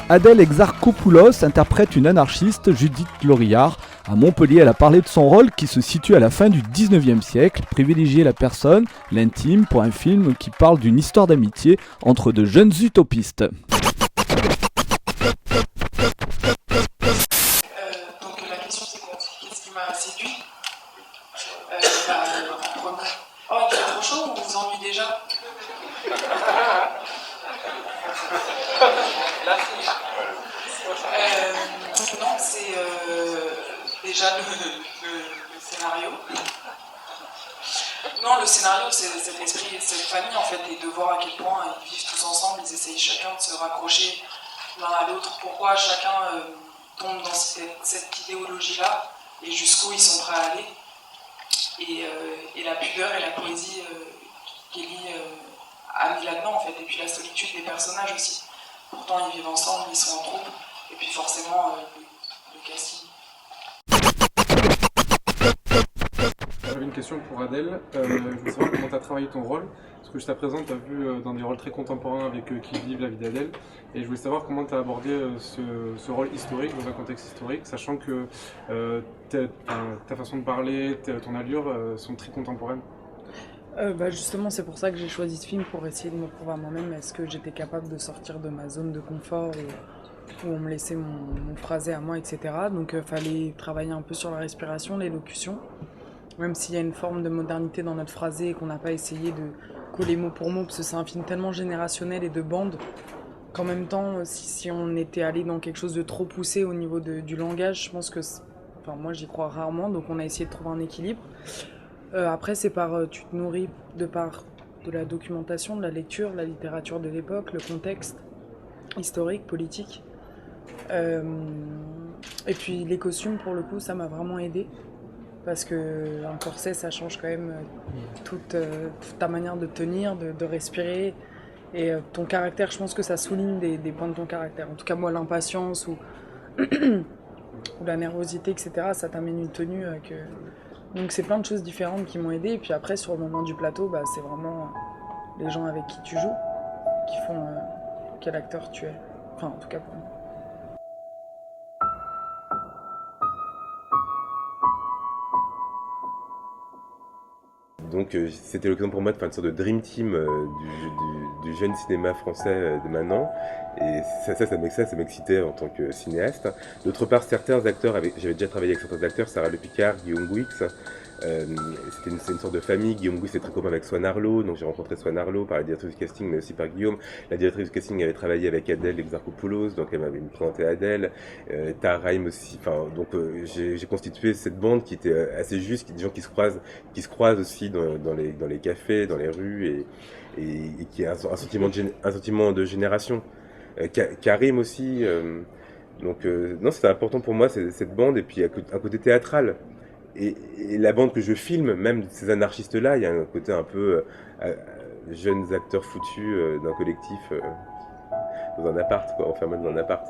Adèle Exarchopoulos interprète une anarchiste, Judith Lorillard. À Montpellier, elle a parlé de son rôle qui se situe à la fin du 19e siècle, privilégier la personne, l'intime, pour un film qui parle d'une histoire d'amitié entre de jeunes utopistes. Donc la question c'est quoi? Qu'est-ce qui m'a séduit? Oh, il fait trop chaud ou vous vous ennuyez déjà? Non, c'est déjà le scénario. Non, le scénario, c'est l'esprit de cette famille, en fait, et de voir à quel point ils vivent tous ensemble, ils essayent chacun de se raccrocher l'un à l'autre. Pourquoi chacun tombe dans cette idéologie-là, et jusqu'où ils sont prêts à aller. Et la pudeur et la poésie qu'Elie a mis là-dedans, en fait, et puis la solitude des personnages aussi. Pourtant, ils vivent ensemble, ils sont en troupe, et puis forcément, le casting. J'avais une question pour Adèle. Je voulais savoir comment tu as travaillé ton rôle. Parce que jusqu'à présent, tu as vu dans des rôles très contemporains avec Qui vive la vie d'Adèle. Et je voulais savoir comment tu as abordé ce rôle historique, dans un contexte historique, sachant que ta façon de parler, ton allure sont très contemporaines. Justement, c'est pour ça que j'ai choisi ce film, pour essayer de me prouver à moi-même est-ce que j'étais capable de sortir de ma zone de confort où on me laissait mon phrasé à moi, etc. Donc fallait travailler un peu sur la respiration, l'élocution. Même s'il y a une forme de modernité dans notre phrasé et qu'on n'a pas essayé de coller mot pour mot, parce que c'est un film tellement générationnel et de bande, qu'en même temps, si on était allé dans quelque chose de trop poussé au niveau du langage, je pense que... Enfin, moi, j'y crois rarement, donc on a essayé de trouver un équilibre. Après, tu te nourris de la documentation, de la lecture, de la littérature de l'époque, le contexte historique, politique. Et puis les costumes, pour le coup, ça m'a vraiment aidé. Parce qu'un corset, ça change quand même toute ta manière de tenir, de respirer. Et ton caractère, je pense que ça souligne des points de ton caractère. En tout cas, moi, l'impatience ou la nervosité, etc., ça t'amène une tenue Donc c'est plein de choses différentes qui m'ont aidé. Et puis après, sur le moment du plateau, c'est vraiment les gens avec qui tu joues qui font quel acteur tu es. Enfin, en tout cas pour moi. Donc c'était l'occasion pour moi de faire une sorte de dream team du jeune cinéma français de maintenant. Et ça m'excitait en tant que cinéaste. D'autre part, certains acteurs, j'avais déjà travaillé avec certains acteurs, Sarah Le Picard, Guillaume Gouix. C'est une sorte de famille. Guillaume Gouix est très copain avec Swan Arlo, donc j'ai rencontré Swan Arlo par la directrice du casting, mais aussi par Guillaume. La directrice du casting avait travaillé avec Adèle Exarchopoulos, donc elle m'avait présenté Adèle. Tahar aussi. Donc j'ai constitué cette bande qui était assez juste, des gens qui se croisent aussi dans les cafés, dans les rues, et qui a un sentiment de génération. Karim aussi. Non, c'était important pour moi cette bande, et puis un côté théâtral. Et la bande que je filme, même ces anarchistes-là, il y a un côté un peu jeunes acteurs foutus d'un collectif dans un appart, enfermés dans un appart.